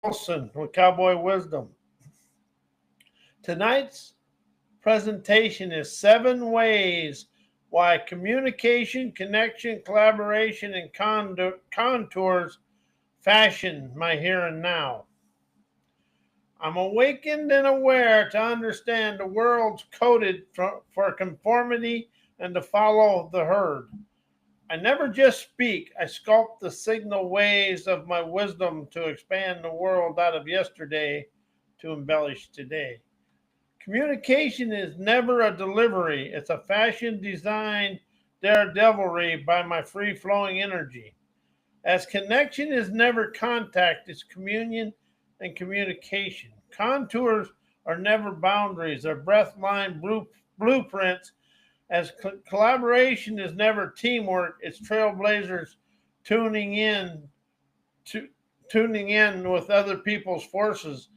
Wilson with Cowboy Wisdom. Tonight's presentation is 7 ways why communication, connection, collaboration, and contours fashion my here and now. I'm awakened and aware to understand the world's coded for conformity and to follow the herd. I never just speak, I sculpt the signal waves of my wisdom to expand the world out of yesterday to embellish today. Communication is never a delivery, it's a fashion designed daredevilry by my free flowing energy. As connection is never contact, it's communion and communication. Contours are never boundaries, they're breathline blueprints. As collaboration is never teamwork, it's trailblazers tuning in to tuning in with other people's forces.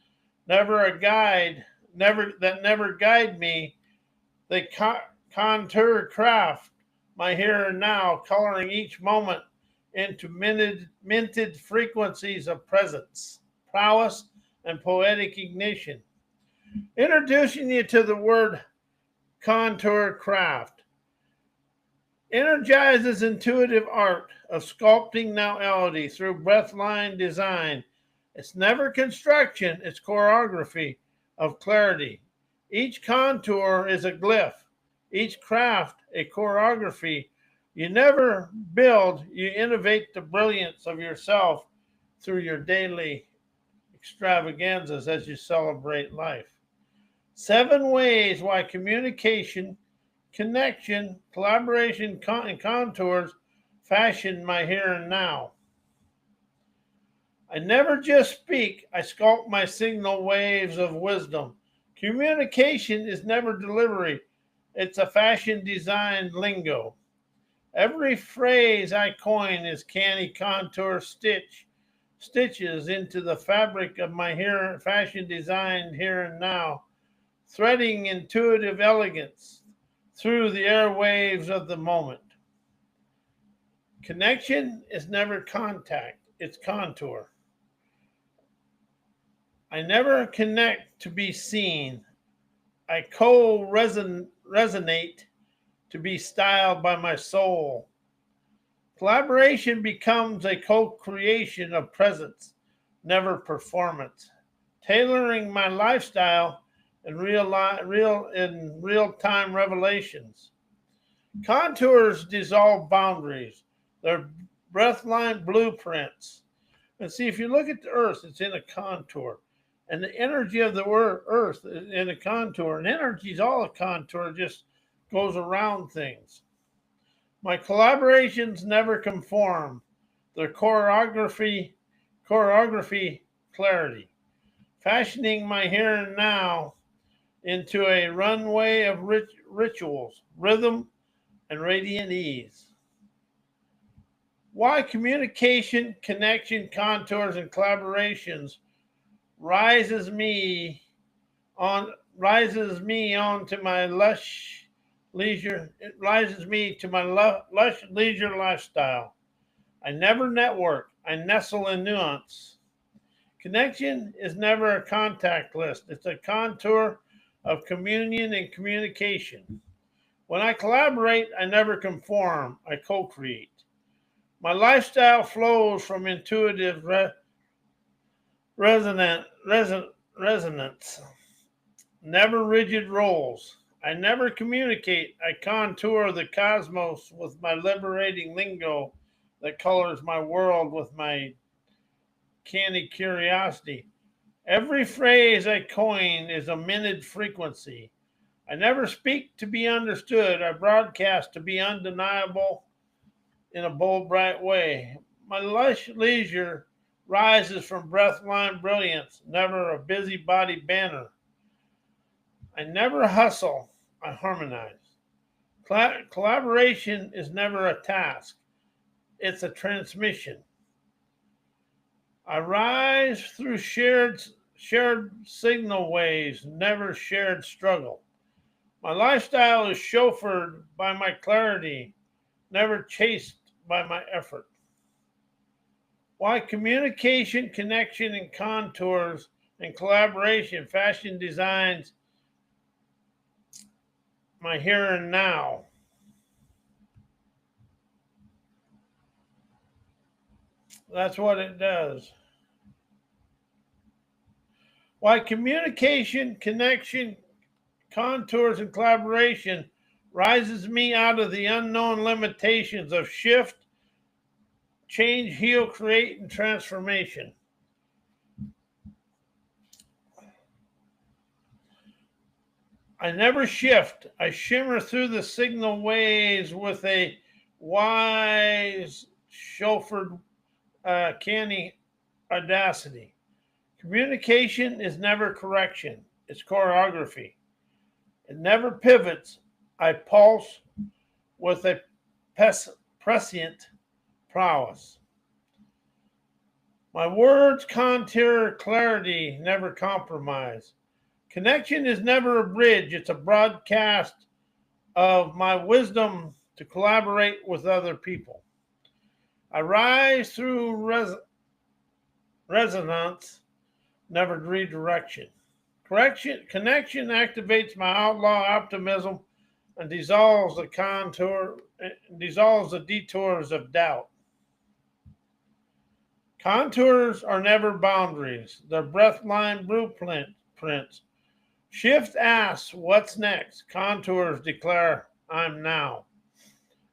Never a guide, never guide me. They contour craft my here and now, coloring each moment into minted frequencies of presence, prowess, and poetic ignition. Introducing you to the word contour craft. Energizes intuitive art of sculpting noality through breathline design. It's never construction, it's choreography of clarity. Each contour is a glyph, each craft a choreography. You never build, you innovate the brilliance of yourself through your daily extravaganzas as you celebrate life. 7 ways why communication, connection, collaboration, and contours fashion my here and now. I never just speak, I sculpt my signal waves of wisdom. Communication is never delivery, it's a fashion designed lingo. Every phrase I coin is canny contour stitches into the fabric of my here fashion designed here and now, threading intuitive elegance through the airwaves of the moment. Connection is never contact, it's contour. I never connect to be seen. I resonate to be styled by my soul. Collaboration becomes a co-creation of presence, never performance. Tailoring my lifestyle in real-time revelations. Contours dissolve boundaries. They're breathline blueprints. And see, if you look at the earth, it's in a contour. And the energy of the earth is in a contour. And energy is all a contour, just goes around things. My collaborations never conform. They're choreography clarity. Fashioning my here and now into a runway of rituals, rhythm, and radiant ease. Why communication, connection, contours, and collaborations rises me onto my lush leisure. It rises me to my lush leisure lifestyle. I never network. I nestle in nuance. Connection is never a contact list. It's a contour of communion and communication. When I collaborate, I never conform. I co-create. My lifestyle flows from intuitive resonance, never rigid roles. I never communicate. I contour the cosmos with my liberating lingo that colors my world with my canny curiosity. Every phrase I coin is a minted frequency. I never speak to be understood. I broadcast to be undeniable in a bold, bright way. My lush leisure rises from breathline brilliance, never a busybody banner. I never hustle, I harmonize. Collaboration is never a task, it's a transmission. I rise through shared signal waves, never shared struggle. My lifestyle is chauffeured by my clarity, never chased by my effort. Why communication, connection, and contours and collaboration, fashion designs my here and now. That's what it does. Why communication, connection, contours, and collaboration rises me out of the unknown limitations of shift, change, heal, create, and transformation. I never shift. I shimmer through the signal ways with a wise, chauffeured, canny audacity. Communication is never correction, it's choreography. It never pivots. I pulse with a prescient prowess. My words contour clarity, never compromise. Connection is never a bridge, it's a broadcast of my wisdom to collaborate with other people. I rise through resonance, never redirection. Connection activates my outlaw optimism and dissolves the detours of doubt. Contours are never boundaries; they're breathline blueprints. Shift asks, "What's next?" Contours declare, "I'm now."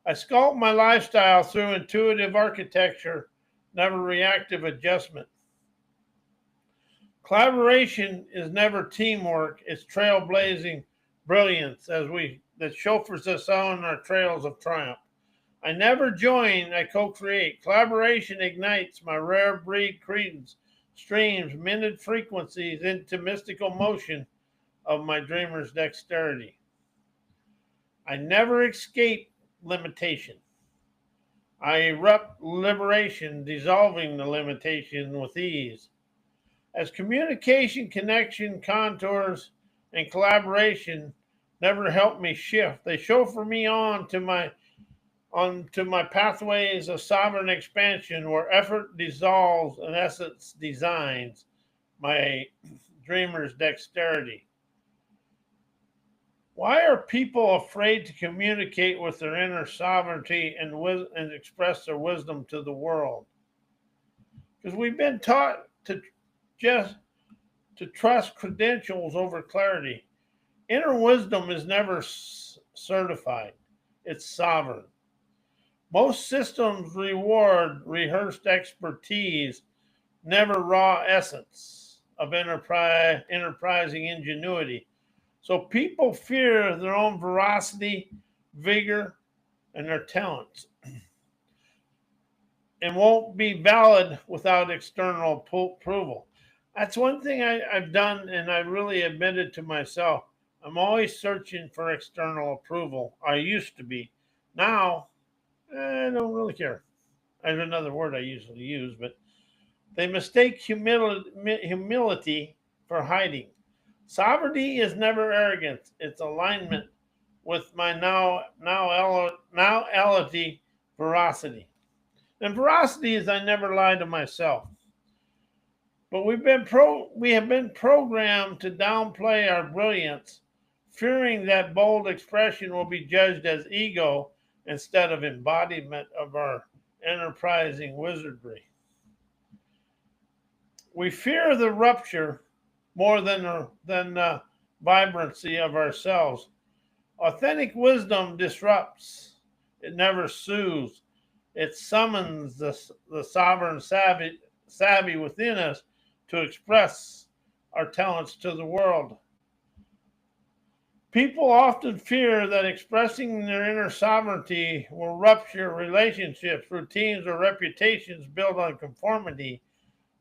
I sculpt my lifestyle through intuitive architecture, never reactive adjustment. Collaboration is never teamwork, it's trailblazing brilliance that chauffeurs us on our trails of triumph. I never join, I co-create. Collaboration ignites my rare breed credence, streams minted frequencies into mystical motion of my dreamer's dexterity. I never escape limitation. I erupt liberation, dissolving the limitation with ease. As communication, connection, contours, and collaboration never help me shift, they chauffeur me onto my pathways of sovereign expansion where effort dissolves and essence designs my dreamer's dexterity. Why are people afraid to communicate with their inner sovereignty and express their wisdom to the world? Because we've been taught just to trust credentials over clarity. Inner wisdom is never certified, it's sovereign. Most systems reward rehearsed expertise, never raw essence of enterprising ingenuity. So people fear their own veracity, vigor, and their talents and won't be valid without external approval. That's one thing I've done, and I really admitted to myself. I'm always searching for external approval. I used to be. Now, I don't really care. I have another word I usually use, but they mistake humility for hiding. Sovereignty is never arrogance; it's alignment with my nowality veracity. And veracity is I never lie to myself. But we have been programmed to downplay our brilliance, fearing that bold expression will be judged as ego instead of embodiment of our enterprising wizardry. We fear the rupture more than the vibrancy of ourselves. Authentic wisdom disrupts; it never soothes. It summons the sovereign savvy within us to express our talents to the world. People often fear that expressing their inner sovereignty will rupture relationships, routines, or reputations built on conformity,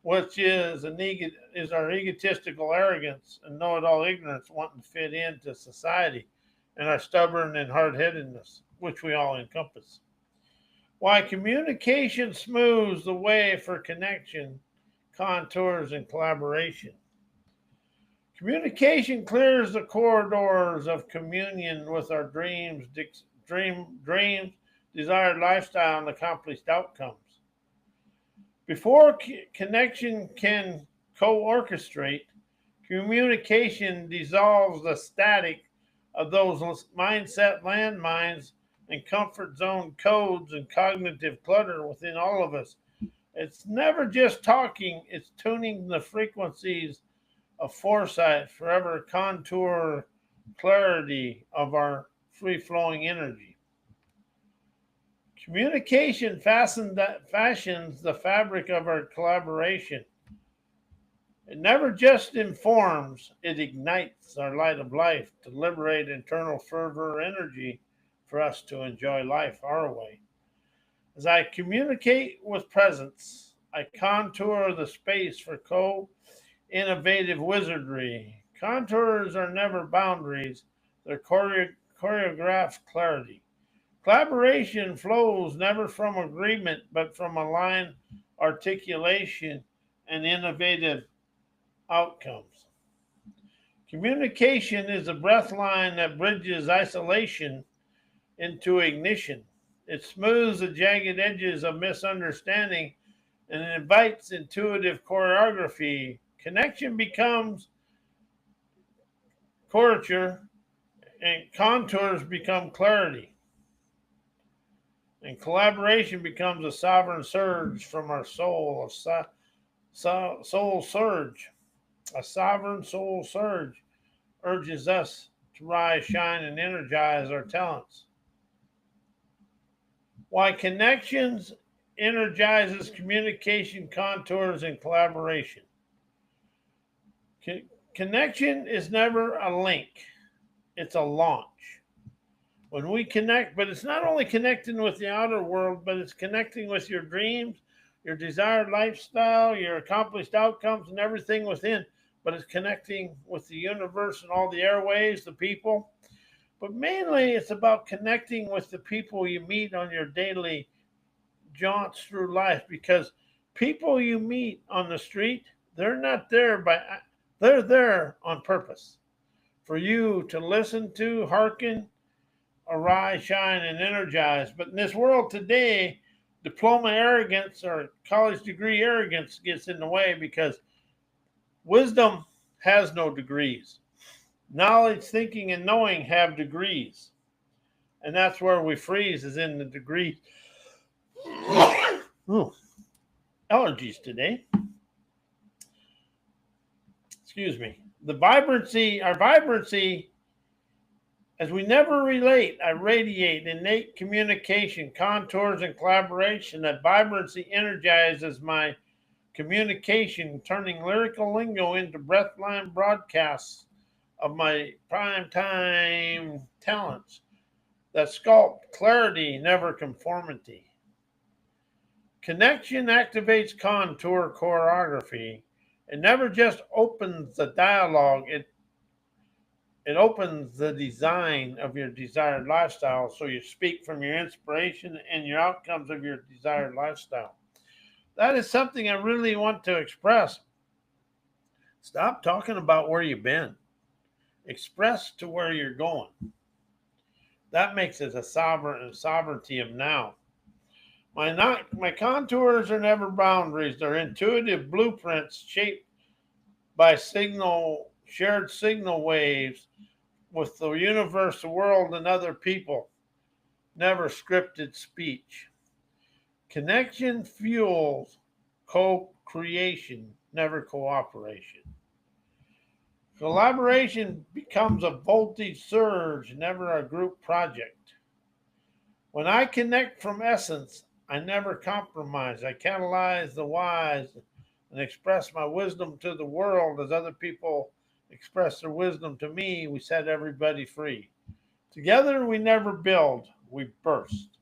which is our egotistical arrogance and know-it-all ignorance wanting to fit into society, and our stubborn and hard-headedness, which we all encompass. Why communication smooths the way for connection, contours, and collaboration. Communication clears the corridors of communion with our dreams, desired lifestyle, and accomplished outcomes. Before connection can co-orchestrate, communication dissolves the static of those mindset landmines and comfort zone codes and cognitive clutter within all of us. It's never just talking, it's tuning the frequencies of foresight, forever contour clarity of our free flowing energy. Communication fashions the fabric of our collaboration. It never just informs, it ignites our light of life to liberate internal fervor or energy for us to enjoy life our way. As I communicate with presence, I contour the space for innovative wizardry. Contours are never boundaries, they're choreographed clarity. Collaboration flows never from agreement, but from aligned articulation and innovative outcomes. Communication is a breath line that bridges isolation into ignition. It smooths the jagged edges of misunderstanding and invites intuitive choreography. Connection becomes couture, and contours become clarity. And collaboration becomes a sovereign surge from our soul, soul surge. A sovereign soul surge urges us to rise, shine, and energize our talents. Why connections energizes communication, contours, and collaboration. Connection is never a link, it's a launch. When we connect, but it's not only connecting with the outer world, but it's connecting with your dreams, your desired lifestyle, your accomplished outcomes, and everything within. But it's connecting with the universe and all the airways, the people. But mainly it's about connecting with the people you meet on your daily jaunts through life, because people you meet on the street, they're there on purpose for you to listen to, hearken, arise, shine, and energize. But in this world today, diploma arrogance or college degree arrogance gets in the way, because wisdom has no degrees. Knowledge, thinking, and knowing have degrees. And that's where we freeze, is in the degrees. Ooh, allergies today. Excuse me. Our vibrancy, as we never relate, I radiate innate communication, contours, and collaboration. That vibrancy energizes my communication, turning lyrical lingo into breathline broadcasts of my prime time talents that sculpt clarity, never conformity. Connection activates contour choreography. It never just opens the dialogue, it opens the design of your desired lifestyle, so you speak from your inspiration and your outcomes of your desired lifestyle. That is something I really want to express. Stop talking about where you've been. Express to where you're going. That makes it a sovereignty of now. My contours are never boundaries. They're intuitive blueprints shaped by shared signal waves with the universe, the world, and other people. Never scripted speech. Connection fuels co-creation, never cooperation. Collaboration becomes a voltage surge, never a group project. When I connect from essence, I never compromise. I catalyze the wise and express my wisdom to the world as other people express their wisdom to me. We set everybody free. Together we never build, we burst.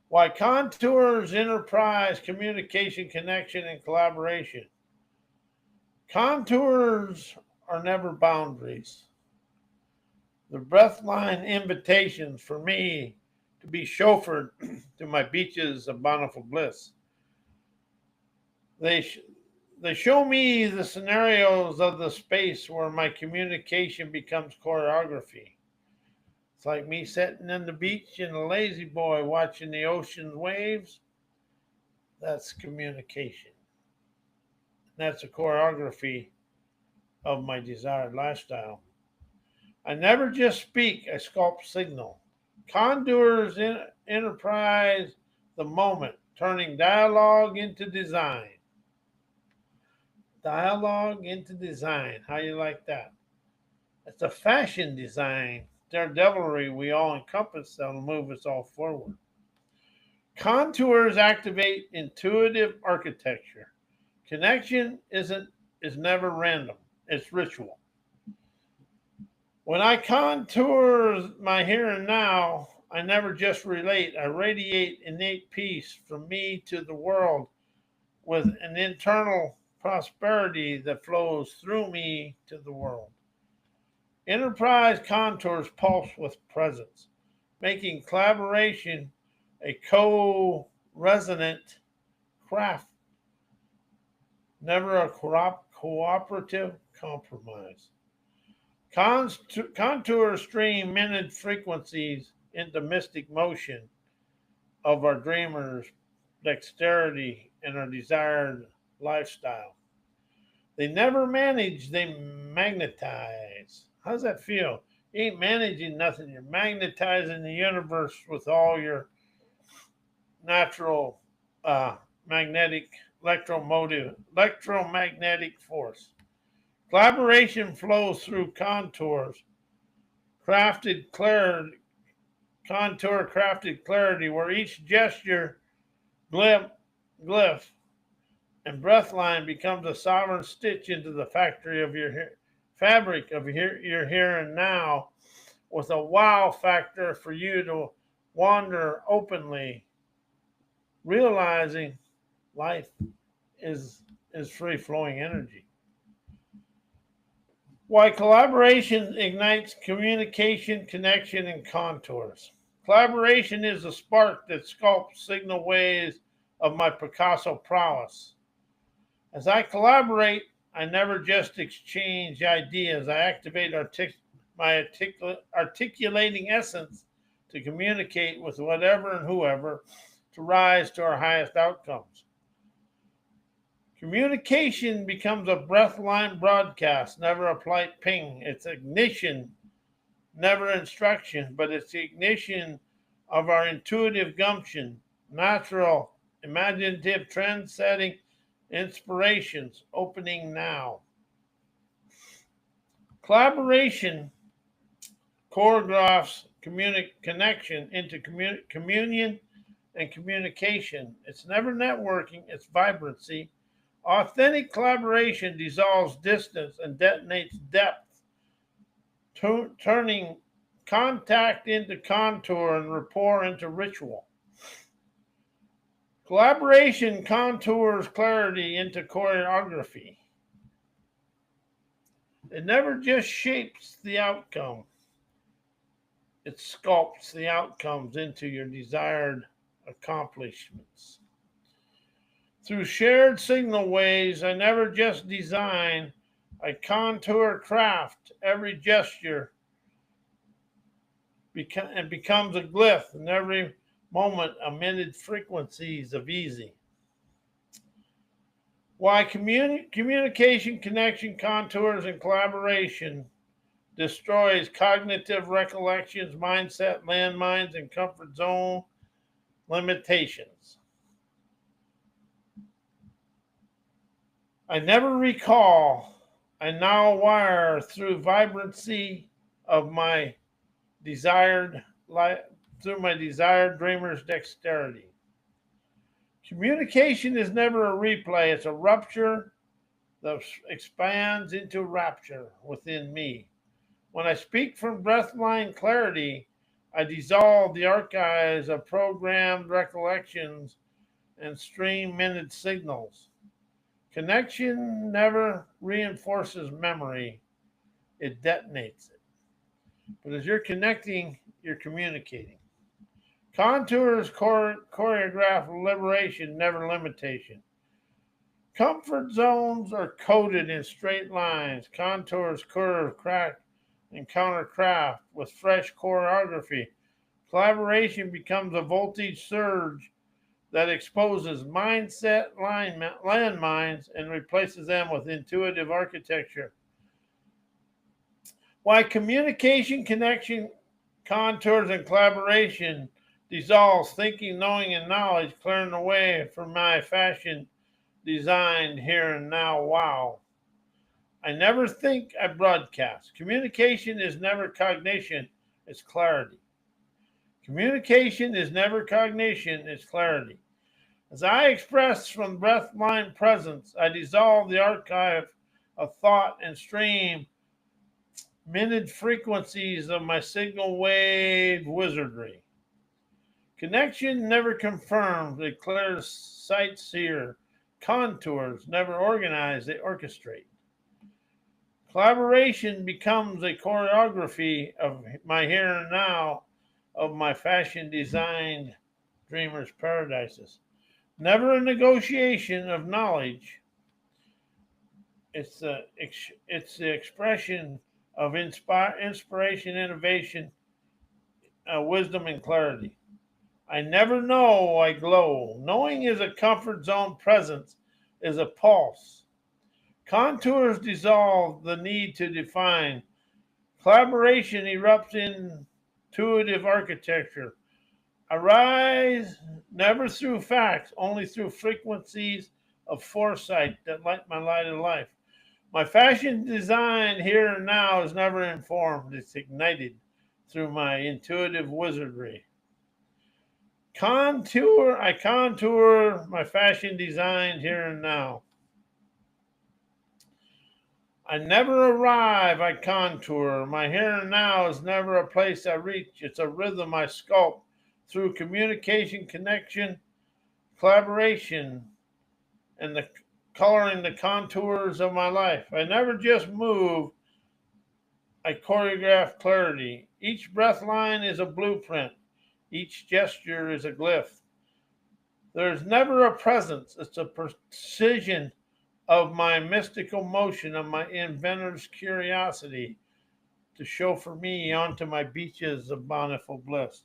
Why contours, enterprise, communication, connection, and collaboration. Contours are never boundaries. The breathline invitations for me to be chauffeured to my beaches of bountiful bliss. They show me the scenarios of the space where my communication becomes choreography. It's like me sitting in the beach in a lazy boy watching the ocean waves. That's communication. That's a choreography of my desired lifestyle. I never just speak, I sculpt signal. Contours enterprise the moment, turning dialogue into design. Dialogue into design. How you like that? It's a fashion design. Daredevilry we all encompass that'll move us all forward. Contours activate intuitive architecture. Connection is never random. It's ritual. When I contour my here and now, I never just relate. I radiate innate peace from me to the world with an internal prosperity that flows through me to the world. Enterprise contours pulse with presence, making collaboration a co resonant craft, never a cooperative compromise. Contours stream minute frequencies into mystic motion of our dreamers' dexterity and our desired lifestyle. They never manage, they magnetize. How's that feel? You ain't managing nothing. You're magnetizing the universe with all your natural magnetic electromagnetic force. Collaboration flows through crafted clarity, crafted clarity, where each gesture, glyph, glyph, and breathline becomes a sovereign stitch into the factory of fabric of your here and now, with a wow factor for you to wander openly, realizing life is free flowing energy. Why collaboration ignites communication, connection, and contours. Collaboration is the spark that sculpts signal ways of my Picasso prowess. As I collaborate, I never just exchange ideas. I activate articulating essence to communicate with whatever and whoever to rise to our highest outcomes. Communication becomes a breathline broadcast, never a polite ping. It's ignition, never instruction, but it's the ignition of our intuitive gumption, natural, imaginative, trend setting inspirations opening now. Collaboration choreographs connection into communion and communication. It's never networking, it's vibrancy. Authentic collaboration dissolves distance and detonates depth, turning contact into contour and rapport into ritual. Collaboration contours clarity into choreography. It never just shapes the outcome, it sculpts the outcomes into your desired accomplishments. Through shared signal ways, I never just design, I contour craft. Every gesture becomes a glyph, and every moment emitted frequencies of easy. Why communication, connection, contours, and collaboration destroys cognitive recollections, mindset, landmines, and comfort zone limitations. I never recall. I now wire through vibrancy of my desired through my desired dreamer's dexterity. Communication is never a replay, it's a rupture that expands into rapture within me. When I speak from breathline clarity, I dissolve the archives of programmed recollections and stream minute signals. Connection never reinforces memory, it detonates it. But as you're connecting, you're communicating. Contours choreograph liberation, never limitation. Comfort zones are coded in straight lines. Contours curve, crack, and countercraft with fresh choreography. Collaboration becomes a voltage surge that exposes mindset landmines and replaces them with intuitive architecture. Why communication, connection, contours, and collaboration dissolves thinking, knowing, and knowledge, clearing the way for my fashion designed here and now. Wow. I never think, I broadcast. Communication is never cognition, it's clarity. Communication is never cognition, it's clarity. As I express from breathline presence, I dissolve the archive of thought and stream minute frequencies of my signal wave wizardry. Connection never confirms, it clears sightseer. Contours never organize, they orchestrate. Collaboration becomes a choreography of my here and now, of my fashion designed dreamers' paradises. Never a negotiation of knowledge. It's the expression of inspiration, innovation, wisdom, and clarity. I never know I glow. Knowing is a comfort zone. Presence is a pulse. Contours dissolve the need to define. Collaboration erupts in intuitive architecture. I rise never through facts, only through frequencies of foresight that light my light of life. My fashion design here and now is never informed, it's ignited through my intuitive wizardry. I contour my fashion design here and now. I never arrive, I contour. My here and now is never a place I reach. It's a rhythm I sculpt through communication, connection, collaboration, and the coloring the contours of my life. I never just move, I choreograph clarity. Each breath line is a blueprint. Each gesture is a glyph. There's never a presence. It's a precision of my mystical motion, of my inventor's curiosity to chauffeur me onto my beaches of bountiful bliss.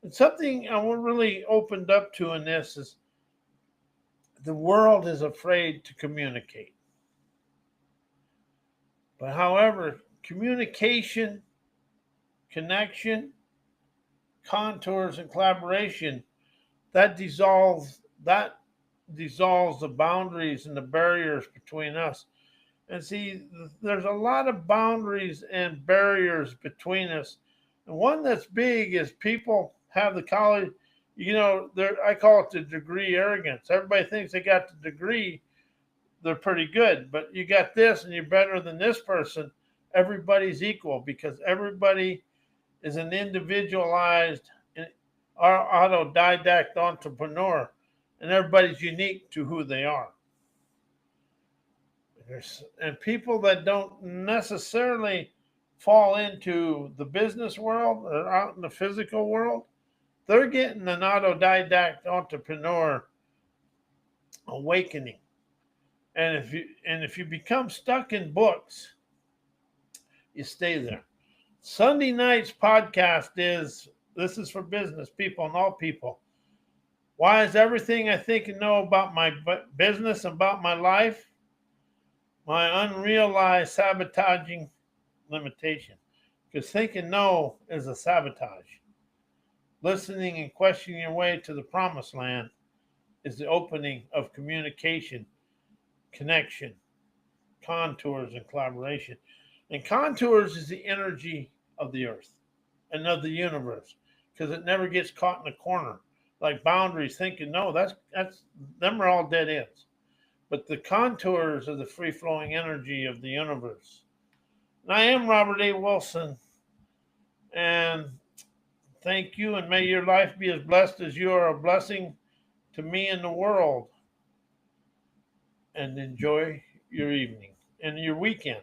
And something I really opened up to in this is the world is afraid to communicate. But however, communication, connection, contours, and collaboration, that dissolves the boundaries and the barriers between us. And see, there's a lot of boundaries and barriers between us. And one that's big is people have the college, I call it the degree arrogance. Everybody thinks they got the degree, they're pretty good, but you got this and you're better than this person. Everybody's equal because everybody is an individualized, autodidact entrepreneur, and everybody's unique to who they are. And people that don't necessarily fall into the business world or out in the physical world, they're getting an autodidact entrepreneur awakening. And if you become stuck in books, you stay there. Sunday night's podcast this is for business people and all people. Why is everything I think and know about my business, about my life, my unrealized sabotaging limitation? Because think and know is a sabotage. Listening and questioning your way to the promised land is the opening of communication, connection, contours, and collaboration. And contours is the energy of the earth and of the universe because it never gets caught in a corner. Like boundaries, thinking, no, that's them are all dead ends. But the contours are the free-flowing energy of the universe. And I am Robert A. Wilson, and thank you, and may your life be as blessed as you are a blessing to me and the world. And enjoy your evening and your weekend.